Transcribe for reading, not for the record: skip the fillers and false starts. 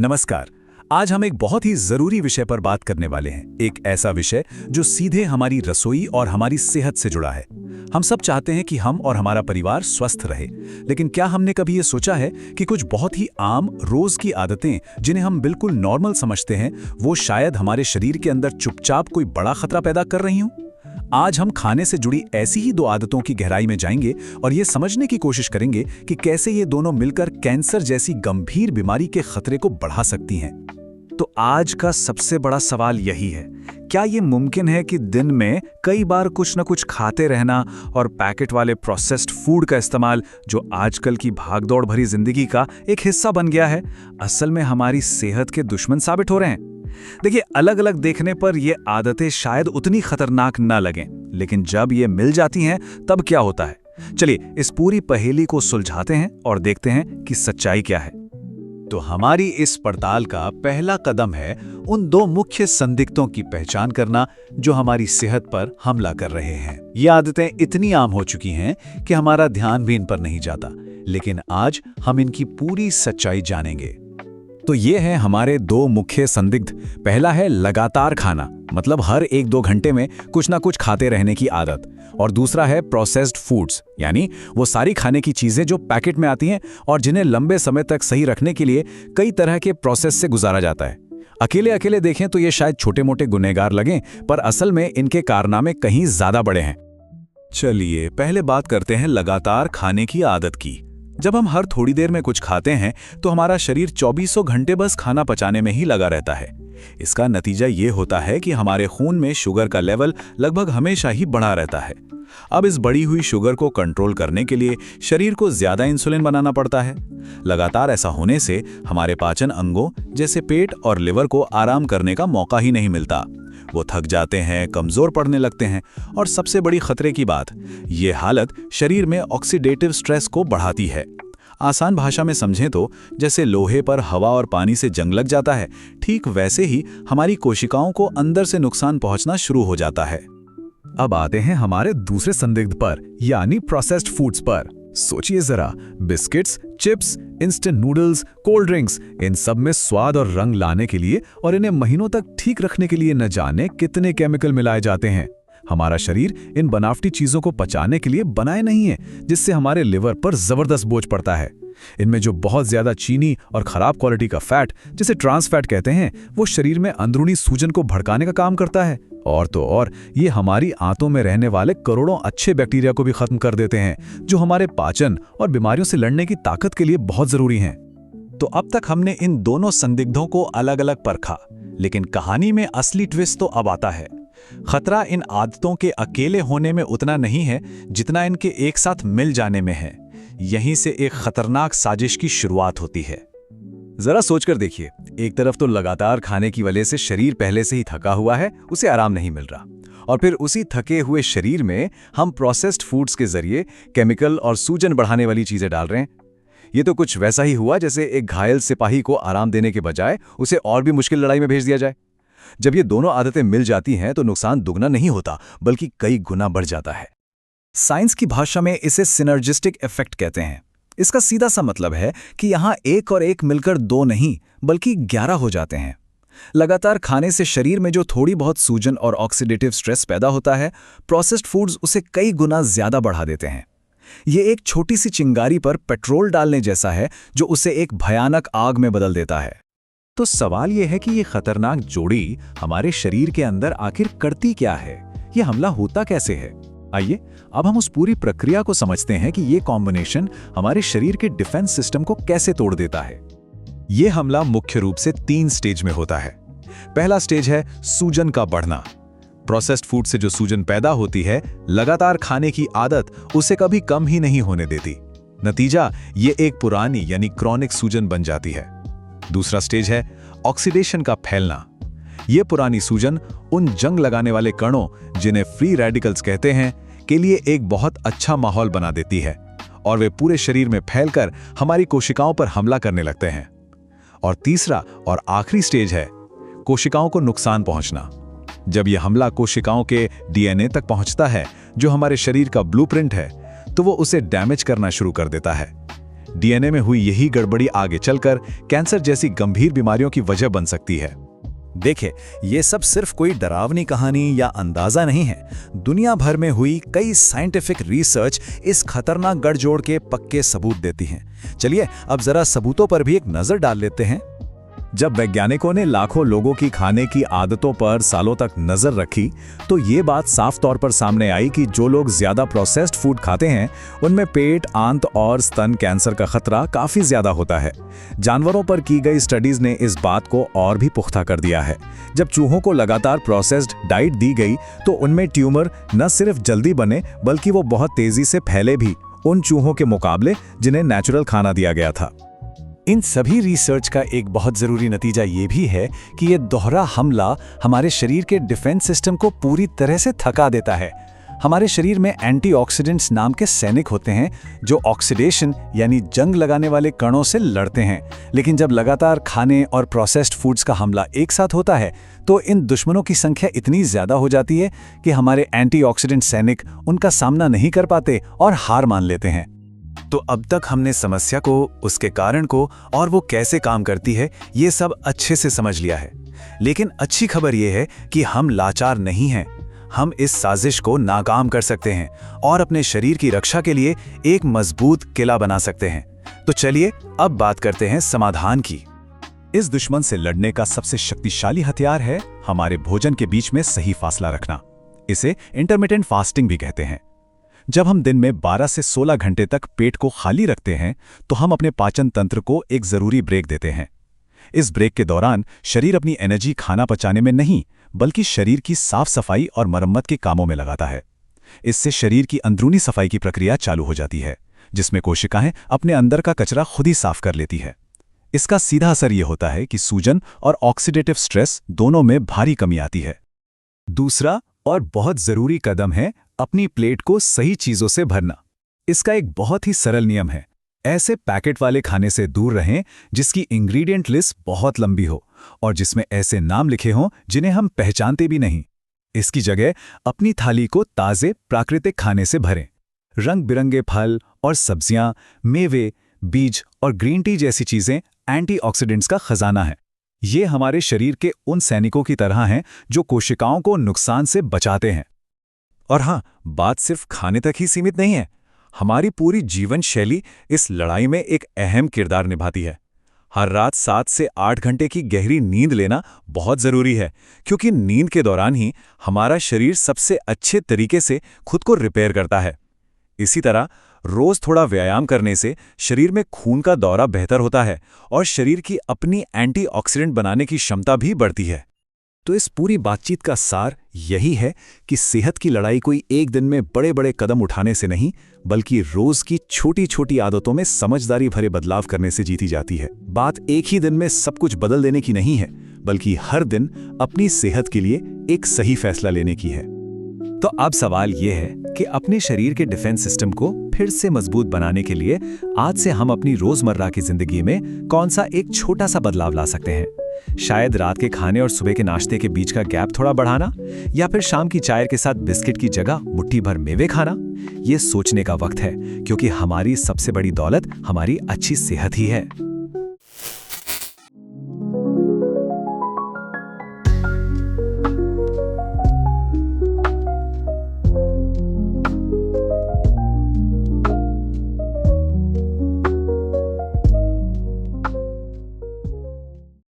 नमस्कार। आज हम एक बहुत ही जरूरी विषय पर बात करने वाले हैं। एक ऐसा विषय जो सीधे हमारी रसोई और हमारी सेहत से जुड़ा है। हम सब चाहते हैं कि हम और हमारा परिवार स्वस्थ रहे, लेकिन क्या हमने कभी ये सोचा है कि कुछ बहुत ही आम रोज की आदतें जिन्हें हम बिल्कुल नॉर्मल समझते हैं, वो शायद हमारे शरीर के अंदर चुपचाप कोई बड़ा खतरा पैदा कर रही हों? आज हम खाने से जुड़ी ऐसी ही दो आदतों की गहराई में जाएंगे और ये समझने की कोशिश करेंगे कि कैसे ये दोनों मिलकर कैंसर जैसी गंभीर बीमारी के खतरे को बढ़ा सकती हैं। तो आज का सबसे बड़ा सवाल यही है, क्या ये मुमकिन है कि दिन में कई बार कुछ न कुछ खाते रहना और पैकेट वाले प्रोसेस्ड फूड का इस्तेमाल, जो आजकल की भागदौड़ भरी जिंदगी का एक हिस्सा बन गया है, असल में हमारी सेहत के दुश्मन साबित हो रहे हैं? देखिए, अलग अलग देखने पर ये आदतें शायद उतनी खतरनाक न लगें, लेकिन जब ये मिल जाती हैं तब क्या होता है? चलिए इस पूरी पहेली को सुलझाते हैं और देखते हैं कि सच्चाई क्या है। तो हमारी इस पड़ताल का पहला कदम है उन दो मुख्य संदिग्धों की पहचान करना जो हमारी सेहत पर हमला कर रहे हैं। ये आदतें इतनी आम हो चुकी हैं कि हमारा ध्यान भी इन पर नहीं जाता, लेकिन आज हम इनकी पूरी सच्चाई जानेंगे। तो ये हैं हमारे दो मुख्य संदिग्ध। पहला है लगातार खाना, मतलब हर 1-2 घंटे में कुछ ना कुछ खाते रहने की आदत। और दूसरा है प्रोसेस्ड फूड्स, यानी वो सारी खाने की चीजें जो पैकेट में आती हैं और जिन्हें लंबे समय तक सही रखने के लिए कई तरह के प्रोसेस से गुजारा जाता है। अकेले अकेले देखें तो ये शायद छोटे मोटे गुनहगार लगें, पर असल में इनके कारनामे कहीं ज्यादा बड़े हैं। चलिए पहले बात करते हैं लगातार खाने की आदत की। जब हम हर थोड़ी देर में कुछ खाते हैं तो हमारा शरीर 2400 घंटे बस खाना पचाने में ही लगा रहता है। इसका नतीजा ये होता है कि हमारे खून में शुगर का लेवल लगभग हमेशा ही बढ़ा रहता है। अब इस बढ़ी हुई शुगर को कंट्रोल करने के लिए शरीर को ज्यादा इंसुलिन बनाना पड़ता है। लगातार ऐसा होने से हमारे पाचन अंगों जैसे पेट और लिवर को आराम करने का मौका ही नहीं मिलता। वो थक जाते हैं, कमजोर पड़ने लगते हैं और सबसे बड़ी खतरे की बात, ये हालत शरीर में ऑक्सीडेटिव स्ट्रेस को बढ़ाती है। आसान भाषा में समझें तो जैसे लोहे पर हवा और पानी से जंग लग जाता है, ठीक वैसे ही हमारी कोशिकाओं को अंदर से नुकसान पहुंचना शुरू हो जाता है। अब आते हैं हमारे दूसरे संदिग्ध पर, यानी प्रोसेस्ड फूड्स पर। सोचिए जरा, biscuits, chips, instant noodles, cold drinks, इन सब में स्वाद और रंग लाने के लिए और इन्हें महीनों तक ठीक रखने के लिए न जाने कितने केमिकल मिलाए जाते हैं। हमारा शरीर इन बनावटी चीजों को पचाने के लिए बनाए नहीं है, जिससे हमारे लिवर पर जबरदस्त बोझ पड़ता है। इनमें जो बहुत ज्यादा चीनी और खराब क्वालिटी का फैट, जिसे ट्रांस फैट कहते हैं, वो शरीर में अंदरूनी सूजन को भड़काने का काम करता है। और तो और ये हमारी आंतों में रहने वाले करोड़ों अच्छे बैक्टीरिया को भी खत्म कर देते हैं, जो हमारे पाचन और बीमारियों से लड़ने की ताकत के लिए बहुत जरूरी हैं। तो अब तक हमने इन दोनों संदिग्धों को अलग अलग परखा, लेकिन कहानी में असली ट्विस्ट तो अब आता है। खतरा इन आदतों के अकेले होने में उतना नहीं है जितना इनके एक साथ मिल जाने में है। यहीं से एक खतरनाक साजिश की शुरुआत होती है। जरा सोचकर देखिए, एक तरफ तो लगातार खाने की वजह से शरीर पहले से ही थका हुआ है, उसे आराम नहीं मिल रहा, और फिर उसी थके हुए शरीर में हम प्रोसेस्ड फूड्स के जरिए केमिकल और सूजन बढ़ाने वाली चीजें डाल रहे हैं। ये तो कुछ वैसा ही हुआ जैसे एक घायल सिपाही को आराम देने के बजाय उसे और भी मुश्किल लड़ाई में भेज दिया जाए। जब ये दोनों आदतें मिल जाती हैं तो नुकसान दुगना नहीं होता, बल्कि कई गुना बढ़ जाता है। साइंस की भाषा में इसे सिनर्जिस्टिक इफेक्ट कहते हैं। इसका सीधा सा मतलब है कि यहाँ एक और एक मिलकर 2 नहीं बल्कि 11 हो जाते हैं। लगातार खाने से शरीर में जो थोड़ी बहुत सूजन और ऑक्सीडेटिव स्ट्रेस पैदा होता है, प्रोसेस्ड फूड्स उसे कई गुना ज्यादा बढ़ा देते हैं। ये एक छोटी सी चिंगारी पर पेट्रोल डालने जैसा है, जो उसे एक भयानक आग में बदल देता है। तो सवाल यह है कि ये खतरनाक जोड़ी हमारे शरीर के अंदर आखिर करती क्या है? ये हमला होता कैसे है? आइए अब हम उस पूरी प्रक्रिया को समझते हैं कि ये कॉम्बिनेशन हमारे शरीर के डिफेंस सिस्टम को कैसे तोड़ देता है। ये हमला मुख्य रूप से 3 स्टेज में होता है। पहला स्टेज है सूजन का बढ़ना। प्रोसेस्ड फूड से जो सूजन पैदा होती है, लगातार खाने की आदत उसे कभी कम ही नहीं होने देती। नतीजा, ये एक पुरानी यानी क्रॉनिक सूजन बन जाती है। दूसरा स्टेज है ऑक्सीडेशन का फैलना। ये पुरानी सूजन उन जंग लगाने वाले कणों, जिन्हें फ्री रेडिकल्स कहते हैं, के लिए एक बहुत अच्छा माहौल बना देती है और वे पूरे शरीर में फैलकर हमारी कोशिकाओं पर हमला करने लगते हैं। और तीसरा और आखिरी स्टेज है कोशिकाओं को नुकसान पहुंचना। जब यह हमला कोशिकाओं के डीएनए तक पहुंचता है, जो हमारे शरीर का ब्लूप्रिंट है, तो वो उसे डैमेज करना शुरू कर देता है। डीएनए में हुई यही गड़बड़ी आगे चलकर कैंसर जैसी गंभीर बीमारियों की वजह बन सकती है। देखिए, ये सब सिर्फ कोई डरावनी कहानी या अंदाजा नहीं है। दुनिया भर में हुई कई साइंटिफिक रिसर्च इस खतरनाक गठजोड़ के पक्के सबूत देती हैं। चलिए अब जरा सबूतों पर भी एक नजर डाल लेते हैं। जब वैज्ञानिकों ने लाखों लोगों की खाने की आदतों पर सालों तक नजर रखी, तो ये बात साफ तौर पर सामने आई कि जो लोग ज्यादा प्रोसेस्ड फूड खाते हैं, उनमें पेट, आंत और स्तन कैंसर का खतरा काफी ज्यादा होता है। जानवरों पर की गई स्टडीज ने इस बात को और भी पुख्ता कर दिया है। जब चूहों को लगातार प्रोसेस्ड डाइट दी गई, तो उनमें ट्यूमर न सिर्फ जल्दी बने, बल्कि वो बहुत तेजी से फैले भी, उन चूहों के मुकाबले जिन्हें नेचुरल खाना दिया गया था। इन सभी रिसर्च का एक बहुत ज़रूरी नतीजा ये भी है कि ये दोहरा हमला हमारे शरीर के डिफेंस सिस्टम को पूरी तरह से थका देता है। हमारे शरीर में एंटीऑक्सीडेंट्स नाम के सैनिक होते हैं जो ऑक्सीडेशन यानी जंग लगाने वाले कणों से लड़ते हैं। लेकिन जब लगातार खाने और प्रोसेस्ड फूड्स का हमला एक साथ होता है, तो इन दुश्मनों की संख्या इतनी ज़्यादा हो जाती है कि हमारे एंटीऑक्सीडेंट सैनिक उनका सामना नहीं कर पाते और हार मान लेते हैं। तो अब तक हमने समस्या को, उसके कारण को और वो कैसे काम करती है, ये सब अच्छे से समझ लिया है। लेकिन अच्छी खबर ये है कि हम लाचार नहीं हैं। हम इस साजिश को नाकाम कर सकते हैं और अपने शरीर की रक्षा के लिए एक मजबूत किला बना सकते हैं। तो चलिए अब बात करते हैं समाधान की। इस दुश्मन से लड़ने का सबसे शक्तिशाली हथियार है हमारे भोजन के बीच में सही फासला रखना। इसे इंटरमिटेंट फास्टिंग भी कहते हैं। जब हम दिन में 12 से 16 घंटे तक पेट को खाली रखते हैं, तो हम अपने पाचन तंत्र को एक जरूरी ब्रेक देते हैं। इस ब्रेक के दौरान शरीर अपनी एनर्जी खाना पचाने में नहीं, बल्कि शरीर की साफ सफाई और मरम्मत के कामों में लगाता है। इससे शरीर की अंदरूनी सफाई की प्रक्रिया चालू हो जाती है, जिसमें कोशिकाएं अपने अंदर का कचरा खुद ही साफ कर लेती है। इसका सीधा असर यह होता है कि सूजन और ऑक्सीडेटिव स्ट्रेस दोनों में भारी कमी आती है। दूसरा और बहुत जरूरी कदम है अपनी प्लेट को सही चीजों से भरना। इसका एक बहुत ही सरल नियम है। ऐसे पैकेट वाले खाने से दूर रहें जिसकी इंग्रेडिएंट लिस्ट बहुत लंबी हो और जिसमें ऐसे नाम लिखे हों जिन्हें हम पहचानते भी नहीं। इसकी जगह अपनी थाली को ताजे प्राकृतिक खाने से भरें। रंग बिरंगे फल और सब्जियां, मेवे, बीज और ग्रीन टी जैसी चीजें एंटीऑक्सीडेंट्स का खजाना है। ये हमारे शरीर के उन सैनिकों की तरह हैं जो कोशिकाओं को नुकसान से बचाते हैं। और हाँ, बात सिर्फ खाने तक ही सीमित नहीं है। हमारी पूरी जीवन शैली इस लड़ाई में एक अहम किरदार निभाती है। हर रात 7 से 8 घंटे की गहरी नींद लेना बहुत ज़रूरी है, क्योंकि नींद के दौरान ही हमारा शरीर सबसे अच्छे तरीके से खुद को रिपेयर करता है। इसी तरह रोज थोड़ा व्यायाम करने से शरीर में खून का दौरा बेहतर होता है और शरीर की अपनी एंटीऑक्सीडेंट बनाने की क्षमता भी बढ़ती है। तो इस पूरी बातचीत का सार यही है कि सेहत की लड़ाई कोई एक दिन में बड़े बड़े कदम उठाने से नहीं, बल्कि रोज की छोटी छोटी आदतों में समझदारी भरे बदलाव करने से जीती जाती है। बात एक ही दिन में सब कुछ बदल देने की नहीं है, बल्कि हर दिन अपनी सेहत के लिए एक सही फैसला लेने की है। तो अब सवाल यह है कि अपने शरीर के डिफेंस सिस्टम को फिर से मजबूत बनाने के लिए आज से हम अपनी रोजमर्रा की जिंदगी में कौन सा एक छोटा सा बदलाव ला सकते हैं। शायद रात के खाने और सुबह के नाश्ते के बीच का गैप थोड़ा बढ़ाना, या फिर शाम की चाय के साथ बिस्किट की जगह मुट्ठी भर मेवे खाना। ये सोचने का वक्त है, क्योंकि हमारी सबसे बड़ी दौलत हमारी अच्छी सेहत ही है।